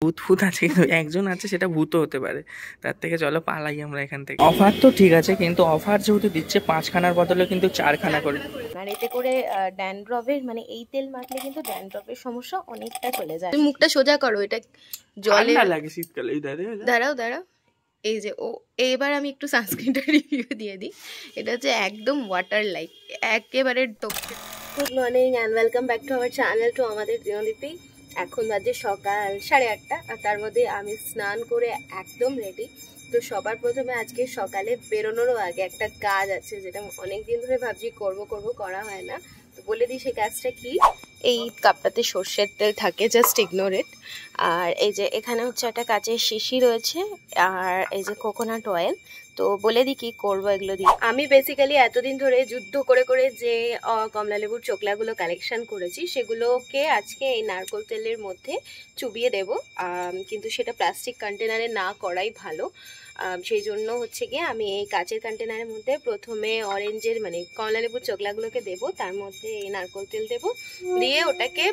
ভূত ফুত আছে, কিন্তু একজন আছে সেটা ভূতও হতে পারে। তার থেকে চলো পালাই আমরা এখান থেকে। অফার তো ঠিক আছে, কিন্তু অফার যেহেতু দিচ্ছে 5খানার বদলে কিন্তু 4খানা করে। আর এতে করে ড্যান্ড্রফের মানে এই তেল মাখলে কিন্তু ড্যান্ড্রফের সমস্যা অনেকটা চলে যায়। তুমি মুখটা সোজা করো, এটা জলে লাগে শীতকালে। দাঁড়াও দাঁড়াও, এই যে ও এবার আমি একটু সানস্ক্রিনটা রিভিউ দিয়ে দিই। এটা হচ্ছে একদম ওয়াটার লাইক, একেবারে টপকে। Good morning and welcome back to our channel, to আমাদের দিনলিপি। এখন বাজে সকাল 8:30, আর তার মধ্যে আমি স্নান করে একদম রেডি। তো সবার প্রথমে আজকে সকালে বেরোনোরও আগে একটা কাজ আছে, যেটা অনেকদিন ধরে ভাবছি করব করা হয় না। তো বলে দিই সেই কাজটা কি। এই কাপটাতে সর্ষের তেল থাকে, জাস্ট ইগনোর ইট। আর এই যে এখানে হচ্ছে একটা কাচের শিশি রয়েছে, আর এই যে কোকোনাট অয়েল। তো বলে দিই কি করবো এগুলো দিয়ে। আমি বেসিক্যালি এতদিন ধরে যুদ্ধ করে করে যে কমলালেবুর চোকলাগুলো কালেকশন করেছি, সেগুলোকে আজকে এই নারকোল তেলের মধ্যে চুবিয়ে দেব। কিন্তু সেটা প্লাস্টিক কন্টেনারে না করাই ভালো। সেই জন্য হচ্ছে গিয়ে আমি এই কাচের কন্টেনারের মধ্যে প্রথমে অরেঞ্জের মানে কমলালেবুর চোকলাগুলোকে দেবো, তার মধ্যে এই নারকোল তেল দেবো, দিয়ে ওটাকে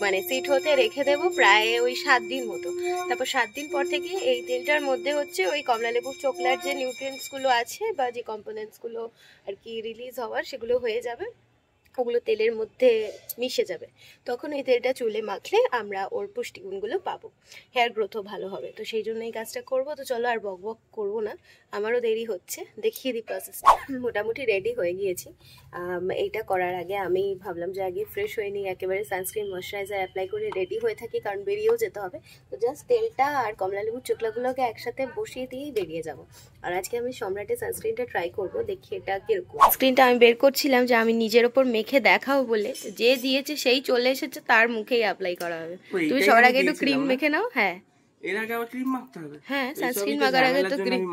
মানে সিট হতে রেখে দেবো প্রায় ওই 7 দিন মতো। তারপর 7 দিন পর থেকে এই তেলটার মধ্যে হচ্ছে ওই কমলালেবুর চোকলার যে নিউট্রিয়েন্টস গুলো আছে বা যে কম্পোনেন্টস গুলো আর কি রিলিজ হওয়ার, সেগুলো হয়ে যাবে, ওগুলো তেলের মধ্যে মিশে যাবে। তখন এই তেলটা চুলে মাখলে আমরা ওর পুষ্টিগুণগুলো পাবো, হেয়ার গ্রোথও ভালো হবে। তো সেই জন্য এই কাজটা করবো। তো চলো আর বক বক করবো না, আমারও দেরি হচ্ছে, দেখিয়ে দিই প্রসেসটা। মোটামুটি রেডি হয়ে গিয়েছি। এইটা করার আগে আমি ভাবলাম যে আগে ফ্রেশ হয়ে নিই, একেবারে সানস্ক্রিন ময়শ্চারাইজার অ্যাপ্লাই করে রেডি হয়ে থাকি, কারণ বেরিয়েও যেতে হবে। তো জাস্ট তেলটা আর কমলালেবুর চোকলাগুলোকে একসাথে বসিয়ে দিয়েই বেরিয়ে যাব। আর আজকে আমি সম্রাটের সানস্ক্রিনটা ট্রাই করবো, দেখি এটা কিরকম। সানস্ক্রিনটা আমি বের করছিলাম যে আমি নিজের ওপর মেখে দেখাও বলে, যে দিয়েছে সেই চলে এসেছে, তার মুখেই অ্যাপ্লাই করা হবে। তুমি সবার আগে একটু ক্রিম মেখে নাও। হ্যাঁ, এর আগে আবার ক্রিম মাখতে হবে? হ্যাঁ, সানস্ক্রিন মাখার আগে তো ক্রিম।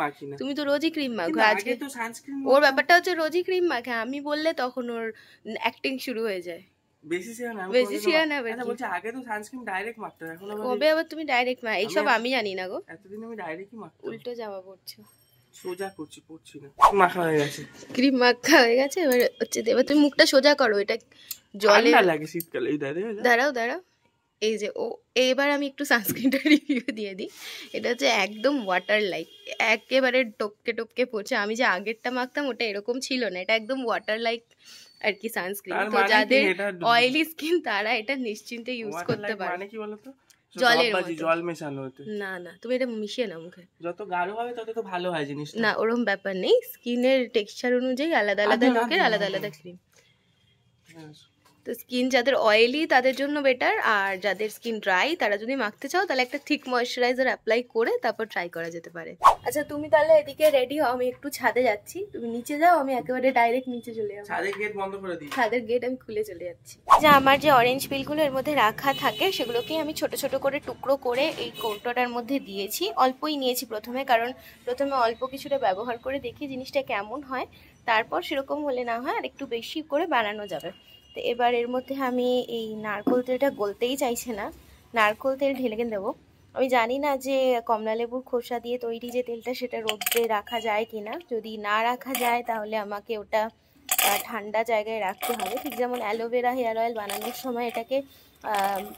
তুমি তো রোজই ক্রিম মাখো, আজকে তো সানস্ক্রিন। ওর ব্যাপারটা হচ্ছে রোজই ক্রিম মাখে, আমি বললে তখন ওর অ্যাক্টিং শুরু হয়ে যায়। বেশি আগে তো সানস্ক্রিন ডাইরেক্ট মাখতে হবে, এখন কবে আবার তুমি ডাইরেক্ট মা? এইসব আমি জানি না গো, এতদিন আমি ডাইরেক্টই মাখতাম। উল্টো জামা পড়ছো। সোজা করছি, পড়ছি না। মাখা হয়ে গেছে, ক্রিম মাখা হয়ে গেছে। এবার হচ্ছে এবার তুমি মুখটা সোজা করো, এটা জলে লাগে শীতকালে। দাঁড়াও দাঁড়াও, এই যে ও এবার আমি একটু সানস্ক্রিনটা রিভিউ দিয়ে দিই। এটা হচ্ছে একদম ওয়াটার লাইক, একেবারে টপকে টপকে পড়ছে। আমি যে আগেরটা মাখতাম ওটা এরকম ছিল না, এটা একদম ওয়াটার লাইক আর কি সানস্ক্রিন। তো যাদের অয়েলি স্কিন তারা এটা নিশ্চিন্তে ইউজ করতে পারে। মানে কি বলতো, জল মেশানো হতে না, না তুমি এটা মিশিয়ে নাও মুখে, যত গাঢ় হবে তত তো ভালো হয় জিনিসটা। না ওরকম ব্যাপার নেই, স্কিনের টেক্সচার অনুযায়ী আলাদা আলাদা লোকের আলাদা আলাদা ক্রিম। তো স্কিন যাদের অয়েলি তাদের জন্য বেটার, আর যাদের স্কিন ড্রাই তারা যদি মাখতে চাও তাহলে একটা থিক ময়শ্চারাইজার অ্যাপ্লাই করে তারপর ট্রাই করা যেতে পারে। আচ্ছা তুমি তাহলে এদিকে রেডি হও, আমি একটু ছাদে যাচ্ছি, তুমি নিচে যাও, আমি একেবারে ডাইরেক্ট নিচে চলে যাবো। ছাদের গেট বন্ধ করে দিই। ছাদের গেট আমি খুলে চলে যাচ্ছি। যে আমার যে অরেঞ্জ পিলগুলো এর মধ্যে রাখা থাকে, সেগুলোকে আমি ছোট ছোট করে টুকরো করে এই কৌটোটার মধ্যে দিয়েছি। অল্পই নিয়েছি প্রথমে, কারণ প্রথমে অল্প কিছুটা ব্যবহার করে দেখি জিনিসটা কেমন হয়, তারপর সেরকম হলে না হয় আর একটু বেশি করে বানানো যাবে। তো এবার এর মধ্যে আমি এই নারকোল তেলটা গলতেই চাইছে না, নারকোল তেল ঢেলে দেবো। আমি জানি না যে কমলালেবুর খোসা দিয়ে তৈরি যে তেলটা সেটা রোদে রাখা যায় কিনা। যদি না রাখা যায় তাহলে আমাকে ওটা ঠান্ডা জায়গায় রাখতে হবে, ঠিক যেমন অ্যালোভেরা হেয়ার অয়েল বানানোর সময় এটাকে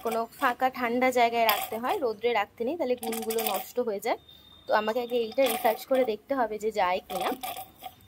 কোনো ফাঁকা ঠান্ডা জায়গায় রাখতে হয়, রোদ্রে রাখতে নেই, তাহলে গুণগুলো নষ্ট হয়ে যায়। তো আমাকে আগে এইটা রিসার্চ করে দেখতে হবে যে যায় কিনা,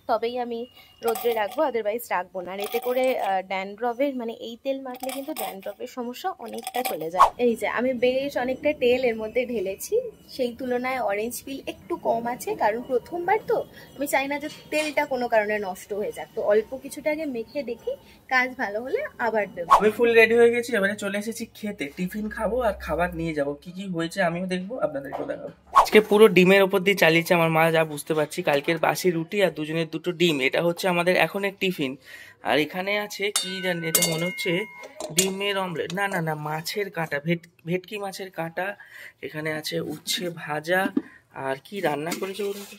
তবেই আমি রোদ্রে রাখবো, আদারওয়াইজ রাখবো না। আর এতে করে ড্যান্ড্রফের মানে এই তেল মাখলে কিন্তু ড্যান্ড্রফের সমস্যা অনেকটা চলে যায়। এই যে আমি বেশ অনেকটা তেল এর মধ্যে ঢেলেছি, সেই তুলনায় অরেঞ্জ পিল একটু কম আছে, কারণ প্রথমবার তো আমি চাই না যে তেলটা কোনো কারণে নষ্ট হয়ে যাক। তো অল্প কিছুটা আগে মেখে দেখি, কাজ ভালো হলে আবার দেবো। আমি ফুল রেডি হয়ে গেছি, এবারে চলে এসেছি খেতে। টিফিন খাবো আর খাবার নিয়ে যাবো, কি কি হয়েছে আমিও দেখবো, আপনাদেরকেও দেখাবো। আজকে পুরো ডিমের ওপর দিয়ে চালিয়েছে আমার মা, যা বুঝতে পারছি। কালকের বাসি রুটি আর দুজনের দুটো ডিম, এটা হচ্ছে আমাদের এখন এক টিফিন। আর এখানে আছে কি জানি, এটা মনে হচ্ছে ডিমের অমলেট, না না না মাছের কাঁটা, ভেটকি মাছের কাঁটা। এখানে আছে উচ্ছে ভাজা, আর কি রান্না করেছে বলুন তো,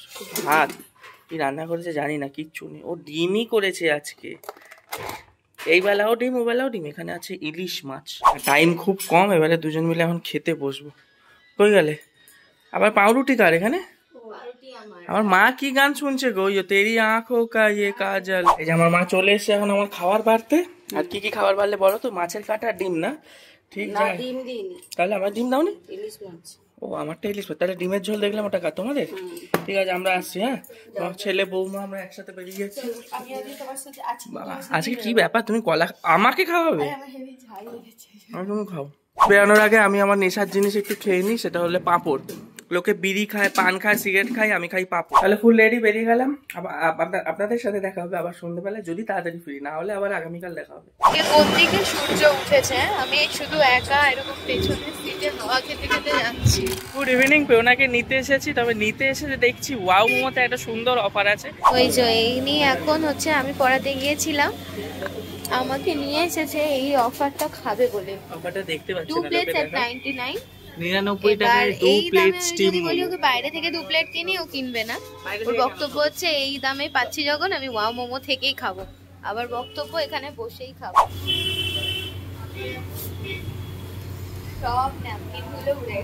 ভাত। কি রান্না করেছে জানি না, কিচ্ছু নেই, ও ডিমই করেছে আজকে। এই বেলাও ডিম, ও বেলাও ডিম। এখানে আছে ইলিশ মাছ। টাইম খুব কম, এবারে দুজন মিলে এখন খেতে বসবো। কই গেলে আবার পাউরুটি কার এখানে? আমার মা কি গান শুনছে গো, তেরি আঁখো কা ইয়ে কাজল। এই যে আমার মা চলে এসছে এখন আমার খাবার বাড়তে। আর কি কি খাবার বাড়লে বলো তো? মাছের কাঁটা ডিম না, ঠিক না যায়। ডিম দিইনি, তাহলে আমার ডিম দাও নি? ইলিশ মাছ। ও আমারটা ইলিশ মাছ। তাহলে ডিমের ঝোল দেখলাম ওটা তোমাদের। ঠিক আছে আমরা আসছি। হ্যাঁ তোমার ছেলে বৌমা আমরা একসাথে বেরিয়ে যাচ্ছি। আমি আজকে তোমার সাথে আছি। বাবা আজকে কি ব্যাপার, তুমি কলা আমাকে খাওয়াবে? আমার হেভি ঝাল লেগেছে। তুমি খাও। বেরোনোর আগে আমি আমার নেশার জিনিস একটু খেয়ে নিই, সেটা হলে পাঁপড়। লোকে বিড়ি খায়, পান খায়, সিগারেট খায়, আমি খাই পাঁপড়। তাহলে ফুল রেডি, বেরিয়ে গেলাম। আবার আপনাদের সাথে দেখা হবে আবার সন্ধ্যেবেলায়, যদি তাড়াতাড়ি ফ্রি না হলে আবার আগামীকাল দেখা হবে। কোন দিকে সূর্য উঠেছে, আমি শুধু একা এরকম পেছনের সিটে হাওয়া খেতে খেতে যাচ্ছি। Good evening. ওনাকে নিতে এসেছি, তবে নিতে এসে দেখছি ওয়াও মোমোতে একটা সুন্দর অফার আছে। ওই যে এই নিয়ে এখন হচ্ছে আমি পড়াতে গিয়েছিলাম, আমাকে নিয়ে এসেছে এই অফারটা খাবে বলে। অফারটা দেখতে পাচ্ছি 2 না, প্লেট লোকে এট দেখা। 99। 99 এবার টাকায় 2 এই প্লেট দামে স্টিম যদি বলি মোমো। ওকে বাইরে থেকে 2 প্লেট কিনি, ও কিনবে না। ওর বক্তব্য হচ্ছে এই দামে পাচ্ছি যখন আমি ওয়াও মোমো থেকেই খাবো। আবার বক্তব্য এখানে বসেই খাবো। সব ন্যাপকিন গুলো উড়ে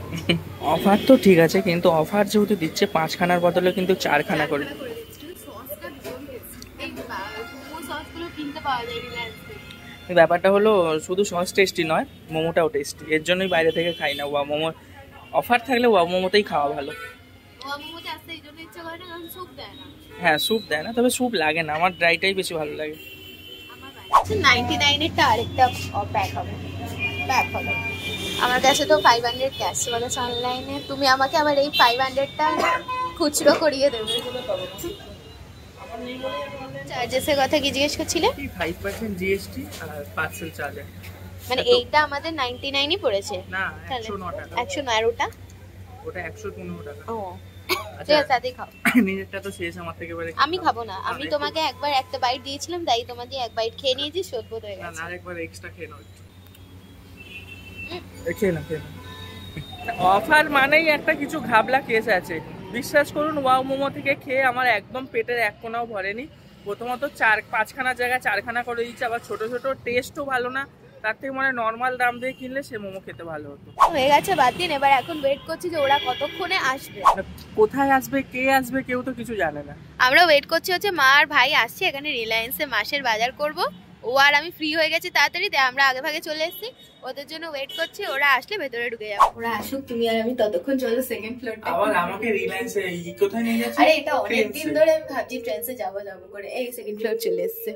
অফার তো ঠিক আছে, কিন্তু অফার যেহেতু দিচ্ছে 5 খানার বদলে কিন্তু 4 খানা করে। ব্যাপারটা হলো শুধু সস টেস্টি নয়, মোমোটাও টেস্টি। এর জন্যই বাইরে থেকে খাই না। ওয়া মোমো অফার থাকলে ওয়া মোমোতেই খাওয়া ভালো। হ্যাঁ স্যুপ দেয় না, তবে স্যুপ লাগে না, আমার ড্রাইটাই বেশি ভালো লাগে। 99 এরটা আরেকটা প্যাক হবে। আমার কাছে তো 500 ক্যাশ বলেছে অনলাইনে। তুমি আমাকে আবার এই 500টা খুচরো করিয়ে দেবে। চার্জেসের কথা কি জিজ্ঞেস করছিলে? 5% জিএসটি আর পার্সেল চার্জ। মানে এইটা আমাদের 99ই পড়েছে। না তাহলে 109 টাকা। 109 আর ওটা? ওটা 115 টাকা। ও আচ্ছা ঠিক আছে, তাতেই খাও। নিজেরটা তো শেষ, আমার থেকে এবারে আমি খাবো না, আমি তোমাকে একবার একটা বাইট দিয়েছিলাম, তাই তোমাকে এক বাইট খেয়ে নিয়েছি, শোধবোধ হয়ে না গেছে। না আরেকবার এক্সট্রা খেয়ে নাও। খেয়ে না অফার মানেই একটা কিছু ঘাবলা কেস আছে। বিশ্বাস করুন ওয়াও মোমো থেকে খেয়ে আমার একদম পেটের এক কোনাও ভরেনি। প্রথমত 4-5 খানা জায়গায় 4 খানা করে দিচ্ছে, আবার ছোট ছোট, টেস্টও ভালো না। তার থেকে মানে নর্মাল দাম দিয়ে কিনলে সে মোমো খেতে ভালো হতো। হয়ে গেছে, বাদ দিন। এবার এখন ওয়েট করছি যে ওরা কতক্ষণে আসবে। কোথায় আসবে, কে আসবে, কেউ তো কিছু জানে না। আমরা ওয়েট করছি হচ্ছে মা আর ভাই আসছে, এখানে রিলায়েন্সে মাসের বাজার করব। ও আর আমি ফ্রি হয়ে গেছি তাড়াতাড়ি, তাই আমরা আগে ভাগে চলে এসেছি। ওদের জন্য ওয়েট করছি, ওরা আসলে ভেতরে ঢুকে যাবো। ওরা আসুক, তুমি আর আমি ততক্ষণ চলো সেকেন্ড ফ্লোরটা। আবার আমাকে রিলায়েন্সে কোথায় নিয়ে যাচ্ছে? আরে এটা অনেক দিন ধরে আমি ভাবছি ট্রেনসে যাবো করে। এই সেকেন্ড ফ্লোর চলে এসেছে।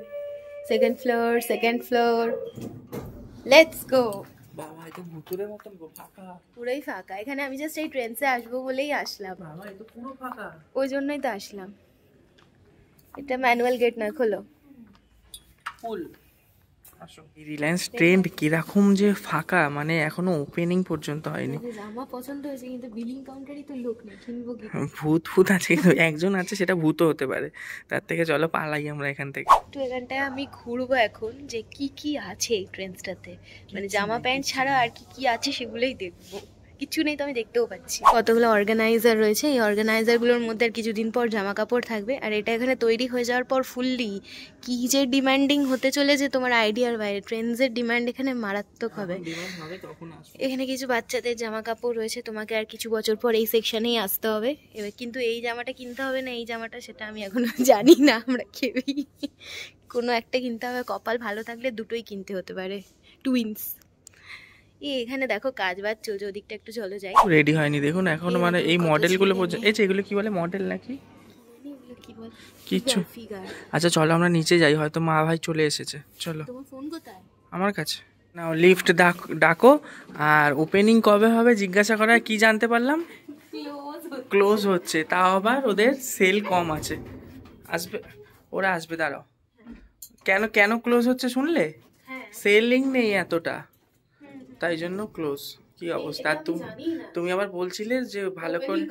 Second floor let's go. বাবা এটা ভুতুরের মতন ফাঁকা, পুরোই ফাঁকা। এখানে আমি জাস্ট এই ট্রেনসে আসবো বলেই আসলাম। বাবা এটা পুরো ফাঁকা। ওই জন্যই তো আসলাম। এটা ম্যানুয়াল গেট না, খোলো। ফুল আসো। রিলায়েন্স ট্রেন্ড কিরকম যে ফাঁকা, মানে এখনো ওপেনিং পর্যন্ত হয়নি। জামা পছন্দ হয়েছে কিন্তু বিলিং কাউন্টারই তো লোক নেই, কিনবো কি? ভূত আছে, কিন্তু একজন আছে, সেটা ভূতও হতে পারে। তার থেকে চলো পালাই আমরা এখান থেকে। একটু এখানটায় আমি ঘুরবো এখন, যে কি কি আছে এই ট্রেনসটাতে। মানে জামা প্যান্ট ছাড়া আর কি কি আছে সেগুলোই দেখবো। কিছু নেই তো আমি দেখতেও পাচ্ছি। কতগুলো অর্গানাইজার রয়েছে, এই অর্গানাইজারগুলোর মধ্যে আর কিছুদিন পর জামা কাপড় থাকবে। আর এটা এখানে তৈরি হয়ে যাওয়ার পর ফুললি কি যে ডিমান্ডিং হতে চলেছে তোমার আইডিয়ার বাইরে। ট্রেন্ডসের ডিমান্ড এখানে মারাত্মক হবে। এখানে কিছু বাচ্চাদের জামা কাপড় রয়েছে, তোমাকে আর কিছু বছর পর এই সেকশনেই আসতে হবে। এবার কিন্তু এই জামাটা কিনতে হবে না এই জামাটা, সেটা আমি এখনো জানি না। আমরা কেউই কোনো একটা কিনতে হবে, কপাল ভালো থাকলে দুটোই কিনতে হতে পারে, টুইন্স। এখানে দেখো কাজ বাজ চলছে, ওদিকটা একটু চলো যাই। রেডি হয়নি দেখুন এখনো, মানে এই মডেলগুলো এই যে এগুলো কি বলে, মডেল নাকি কিচ্ছু। আচ্ছা চলো আমরা নিচে যাই, হয়তো মা ভাই চলে এসেছে। চলো। তোমার ফোন কোথায়? আমার কাছে। নাও লিফট ডাকো। আর ওপেনিং কবে হবে জিজ্ঞাসা করা, কি জানতে পারলাম ক্লোজ হচ্ছে, তাও আবার ওদের সেল কম আছে। আসবে, ওরা আসবে, দাঁড়াও। কেন কেন ক্লোজ হচ্ছে শুনলে? সেলিং নেই এতটা, তাই জন্য ক্লোজ। কি অবস্থা? আর তুমি আবার বলছিলে যে ভালো করে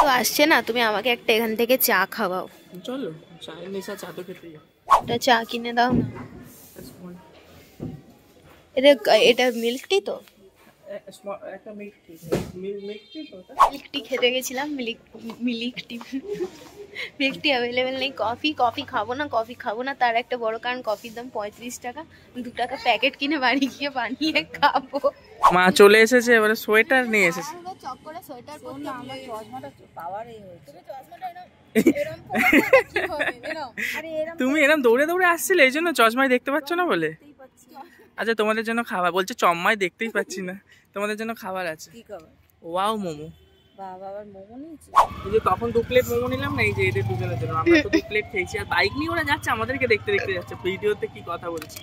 তো আসছে না, তুমি আমাকে একটা এখান থেকে চা খাওয়াও। চলো চায়ের নেশা, চা তো খেতেই হবে। এটা চা কিনে দাও না। এটা মিল্ক টি তো? একটা মিল্ক টি খেতে গেছিলাম, মিল্ক টি অ্যাভেলেবেল নেই। কফি খাবো না, তার একটা বড় কারণ কফির দাম 35 টাকা। 2 টাকা প্যাকেট কিনে বাড়ি গিয়ে বানিয়ে খাবো। মা চলে এসেছে, এবারে সোয়েটার নিয়ে এসেছে। তুমি এরকম দৌড়ে দৌড়ে আসছিলে এই জন্য চশমায় দেখতে পাচ্ছ না বলে? আচ্ছা তোমাদের জন্য খাবার বলছে, চম্মায় দেখতেই পাচ্ছি না। তোমাদের জন্য খাবার আছে। কি খাবার? ওয়াও মোমো। বাবা আবার মোমো নিয়েছি। এই যে তখন 2 প্লেট মোমো নিলাম না, এই যে এদের দুজনের জন্য। আমরা তো 2 প্লেট খেয়েছি, আর বাইক নিয়ে ওরা যাচ্ছে আমাদেরকে দেখতে দেখতে যাচ্ছে। ভিডিওতে কি কথা বলছি।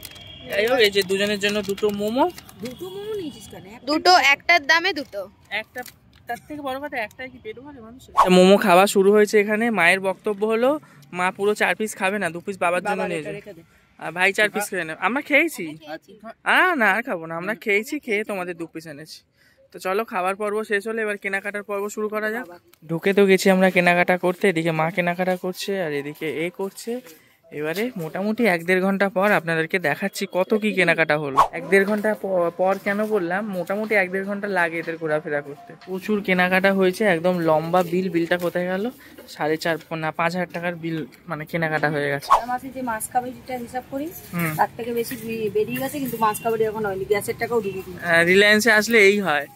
যাই হোক, এই যে দুজনের জন্য 2টো মোমো। 2টো মোমো নিয়েছিস কেন? দুটো একটার দামে দুটো। একটা তার থেকে বড় কথা, একটাই কি পেট ভরে মানুষের? মোমো খাওয়া শুরু হয়েছে এখানে। মায়ের বক্তব্য হলো মা পুরো 4 পিস খাবে না, 2 পিস বাবার জন্য নিয়ে যাবে। আর ভাই 4 পিস খেয়ে নেবে। আমরা খেয়েছি। না আর খাবো না, আমরা খেয়েছি, খেয়ে তোমাদের 2 পিস এনেছি। তো চলো, খাবার পর্ব শেষ হলে এবার কেনাকাটার পর্ব শুরু করা যাক। ঢুকে তো গেছি আমরা কেনাকাটা করতে। এদিকে মা কেনাকাটা করছে আর এদিকে এ করছে। এবারে মোটামুটি 1-1.5 ঘন্টা পর আপনাদেরকে দেখাচ্ছি কত কি কেনাকাটা হলো। 1-1.5 ঘন্টা পর কেন বললাম, মোটামুটি 1-1.5 ঘন্টা লাগে এদের ঘোরাফেরা করতে। প্রচুর কেনাকাটা হয়েছে, একদম লম্বা বিল। বিলটা কোথায় গেল? 4.5 না 5,000 টাকার বিল, মানে কেনাকাটা হয়ে গেছে। মাসে যে মাছ কাবাডিটা হিসাব করি তার থেকে বেশি বেরিয়ে গেছে, কিন্তু মাছ কাবাডি এখন হয়নি, গ্যাসের টাকাও ডুবে দিই। রিলায়েন্সে আসলে এই হয়,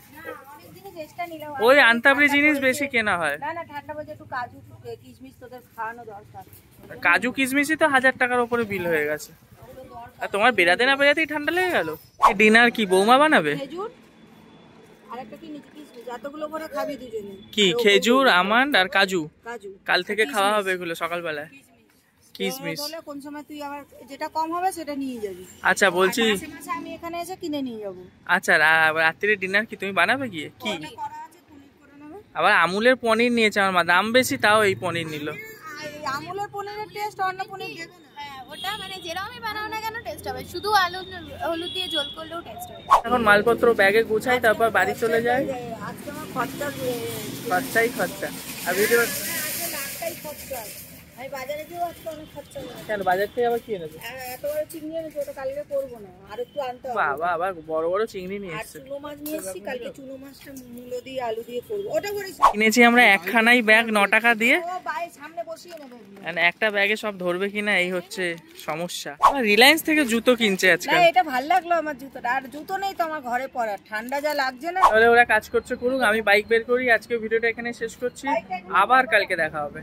ওই আনতাবড়ি জিনিস বেশি কেনা হয়। না ঠান্ডা বাজে একটু কাজু কিশমিশ তোদের খাওয়ানো দরকার। কাজু কিশমিশই তো 1000 টাকার উপরে বিল হয়ে গেছে। আর তোমার বেরাতে না বেরাতেই ঠান্ডা লেগে গেল। ডিনার কি বৌমা বানাবে? খেজুর আরেকটা কি নিচে কিশমিশ, এতগুলো করে খাবি দুজনে। কি খেজুর, আমন্ড আর কাজু? কাজু কাল থেকে খাওয়া হবে এগুলো সকালবেলায়। কিশমিশ তাহলে কোন সময় তুই আবার যেটা কম হবে সেটা নিয়ে যাবি। আচ্ছা বলছি, মাসে মাসে আমি এখানে এসে কিনে নিয়ে যাবো। আচ্ছা রাত্রিরে ডিনার কি তুমি বানাবে গিয়ে? কি করা আছে পনির করে নেবে। আবার আমুলের পনির নিয়েছে আমার মা, দাম বেশি তাও এই পনির নিল। আমুলের পনিরের টেস্ট অন্য পনির দেবে না। হ্যাঁ, ওটা মানে যেরকমই বানাও না কেন টেস্ট হবে, শুধু আলু হলুদ দিয়ে ঝোল করলেও টেস্ট হবে। এখন মালপত্র ব্যাগে গুছাই, তারপর বাড়ি চলে যায়। আজকে আমার খরচা খরচাই খরচা। আর ভিডিও লাখটাই খরচা। আমি বাজারে গিয়েও আজকে অনেক খরচা হবে। কেন বাজার থেকে আবার কি এনেছে? এত বড় চিংড়ি এনেছি, ওটা কালকে করবো না, আর একটু আনতে হবে। বাবা আবার বড় বড় চিংড়ি নিয়ে আর এসছে। চুনো মাছ নিয়ে এসেছি, কালকে চুনো মাছটা মূলো দিয়ে আলু দিয়ে করবো। ওটা করেছি। কিনেছি আমরা একখানাই ব্যাগ 9 টাকা দিয়ে। ও বাইরে সামনে বসিয়ে নেবে এগুলো। আর একটা ব্যাগে সব ধরবে কিনা এই হচ্ছে সমস্যা। রিলায়েন্স থেকে জুতো কিনছে আজকে। না এটা ভালো লাগলো আমার জুতোটা, আর জুতো নেই তো আমার ঘরে পরার, ঠান্ডা যা লাগছে না। তাহলে ওরা কাজ করছে করুক, আমি বাইক বের করি। আজকে ভিডিওটা এখানে শেষ করছি, আবার কালকে দেখা হবে।